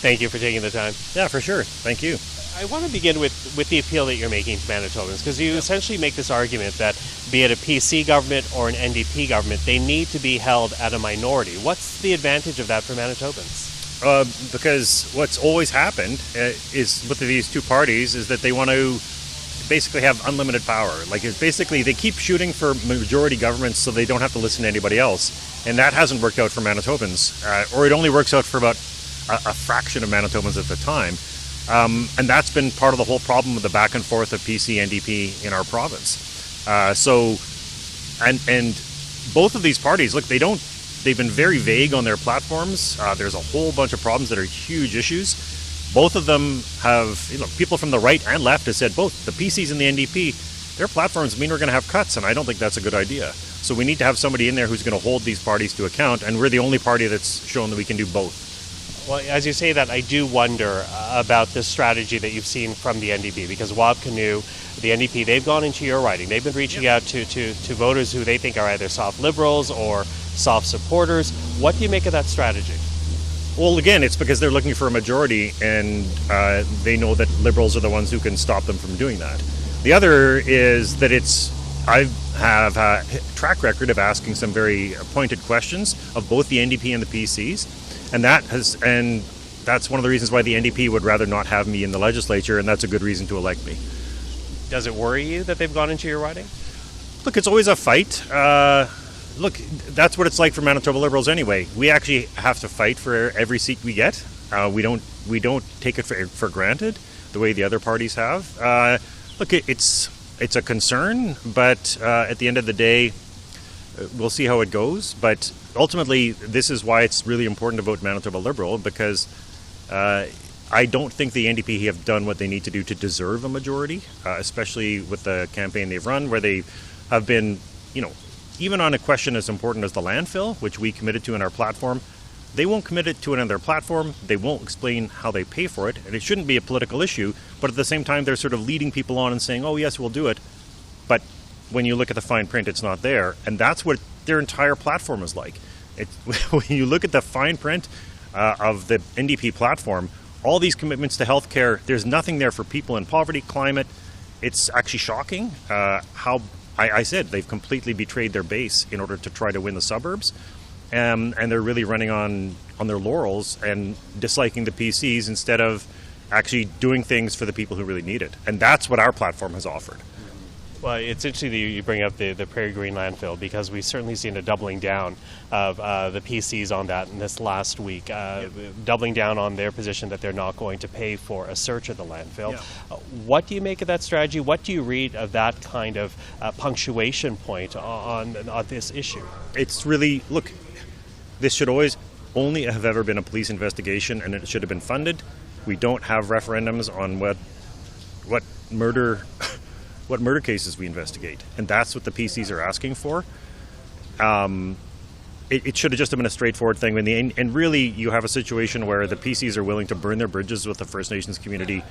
Thank you for taking the time. Yeah, for sure. Thank you. I want to begin with the appeal that you're making to Manitobans, because you essentially make this argument that, be it a PC government or an NDP government, they need to be held at a minority. What's the advantage of that for Manitobans? Because what's always happened is with these two parties is that they want to basically have unlimited power. Like, it's basically they keep shooting for majority governments so they don't have to listen to anybody else, and that hasn't worked out for Manitobans, or it only works out for about a fraction of Manitobans at the time. And that's been part of the whole problem with the back and forth of PC NDP in our province. And both of these parties, look, they've been very vague on their platforms. There's a whole bunch of problems that are huge issues. Both of them have, people from the right and left have said both the PCs and the NDP, their platforms mean we're going to have cuts, and I don't think that's a good idea. So we need to have somebody in there who's going to hold these parties to account, and we're the only party that's shown that we can do both. Well, as you say that, I do wonder about this strategy that you've seen from the NDP, because Wab Canoe, the NDP, they've gone into your riding. They've been reaching out to voters who they think are either soft liberals or soft supporters. What do you make of that strategy? Well, again, it's because they're looking for a majority, and they know that liberals are the ones who can stop them from doing that. The other is that I have a track record of asking some very pointed questions of both the NDP and the PCs. And that's one of the reasons why the NDP would rather not have me in the legislature, and that's a good reason to elect me. Does it worry you that they've gone into your riding? Look, it's always a fight. Look, that's what it's like for Manitoba Liberals anyway. We actually have to fight for every seat we get. We don't take it for granted the way the other parties have. Look, it's a concern, but at the end of the day, we'll see how it goes. But ultimately, this is why it's really important to vote Manitoba Liberal, because I don't think the NDP have done what they need to do to deserve a majority, especially with the campaign they've run, where they have been, even on a question as important as the landfill, which we committed to in our platform, they won't commit it to it on their platform. They won't explain how they pay for it, and it shouldn't be a political issue. But at the same time, they're sort of leading people on and saying, "Oh, yes, we'll do it," but when you look at the fine print, it's not there, and that's what their entire platform is like. When you look at the fine print of the NDP platform, all these commitments to healthcare, there's nothing there for people in poverty, climate. It's actually shocking how I said they've completely betrayed their base in order to try to win the suburbs, and they're really running on their laurels and disliking the PCs instead of actually doing things for the people who really need it. And that's what our platform has offered. Well, it's interesting that you bring up the Prairie Green landfill, because we've certainly seen a doubling down of the PCs on that in this last week, doubling down on their position that they're not going to pay for a search of the landfill. Yeah. What do you make of that strategy? What do you read of that kind of punctuation point on this issue? It's really, look, this should always only have ever been a police investigation, and it should have been funded. We don't have referendums on what murder cases we investigate, and that's what the PCs are asking for. It should have just been a straightforward thing. And really, you have a situation where the PCs are willing to burn their bridges with the First Nations community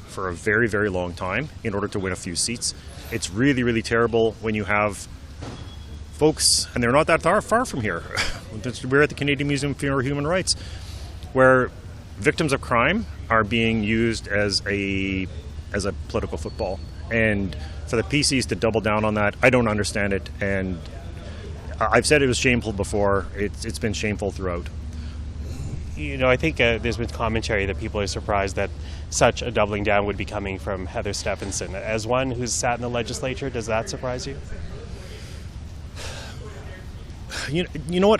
for a very, very long time in order to win a few seats. It's really, really terrible when you have folks, and they're not that far from here. We're at the Canadian Museum for Human Rights, where victims of crime are being used as a political football. And for the PCs to double down on that, I don't understand it. And I've said it was shameful before. It's been shameful throughout. I think there's been commentary that people are surprised that such a doubling down would be coming from Heather Stephenson. As one who's sat in the legislature, does that surprise you? You know what?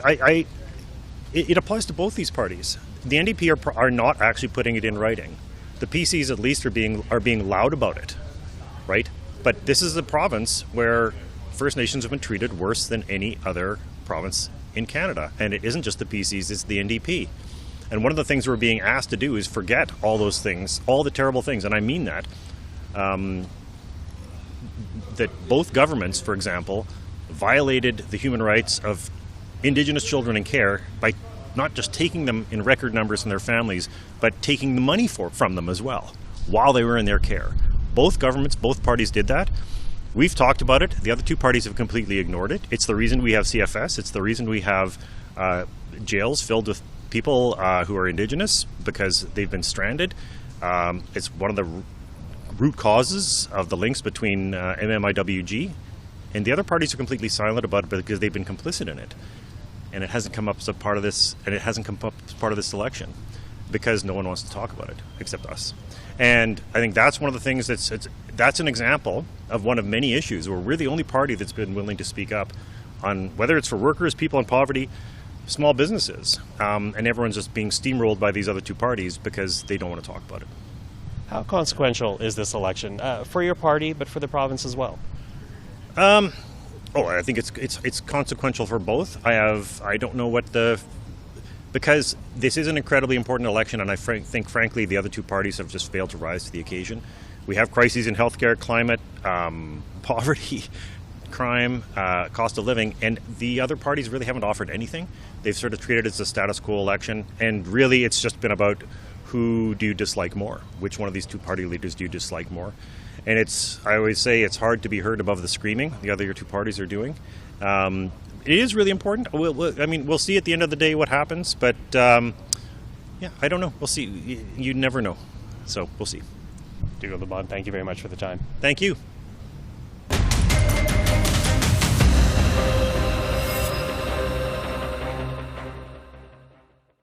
It applies to both these parties. The NDP are not actually putting it in writing. The PCs at least are being loud about it. Right? But this is a province where First Nations have been treated worse than any other province in Canada. And it isn't just the PCs, it's the NDP. And one of the things we're being asked to do is forget all those things, all the terrible things, and I mean that. That both governments, for example, violated the human rights of Indigenous children in care by not just taking them in record numbers and their families, but taking the money from them as well while they were in their care. Both governments, both parties did that. We've talked about it. The other two parties have completely ignored it. It's the reason we have CFS. It's the reason we have jails filled with people who are Indigenous because they've been stranded. It's one of the root causes of the links between MMIWG, and the other parties are completely silent about it because they've been complicit in it. And it hasn't come up as a part of this, and it hasn't come up as part of this election because no one wants to talk about it except us. And I think that's one of the things that's an example of one of many issues where we're the only party that's been willing to speak up on whether it's for workers, people in poverty, small businesses, and everyone's just being steamrolled by these other two parties because they don't want to talk about it. How consequential is this election for your party, but for the province as well? I think it's consequential for both. I don't know because this is an incredibly important election, and I think, frankly, the other two parties have just failed to rise to the occasion. We have crises in healthcare, climate, poverty, crime, cost of living, and the other parties really haven't offered anything. They've sort of treated it as a status quo election, and really it's just been about who do you dislike more? Which one of these two party leaders do you dislike more? And I always say it's hard to be heard above the screaming the other two parties are doing. It is really important. We'll see at the end of the day what happens, but I don't know. We'll see. You never know. So we'll see. Dougald Lamont, thank you very much for the time. Thank you.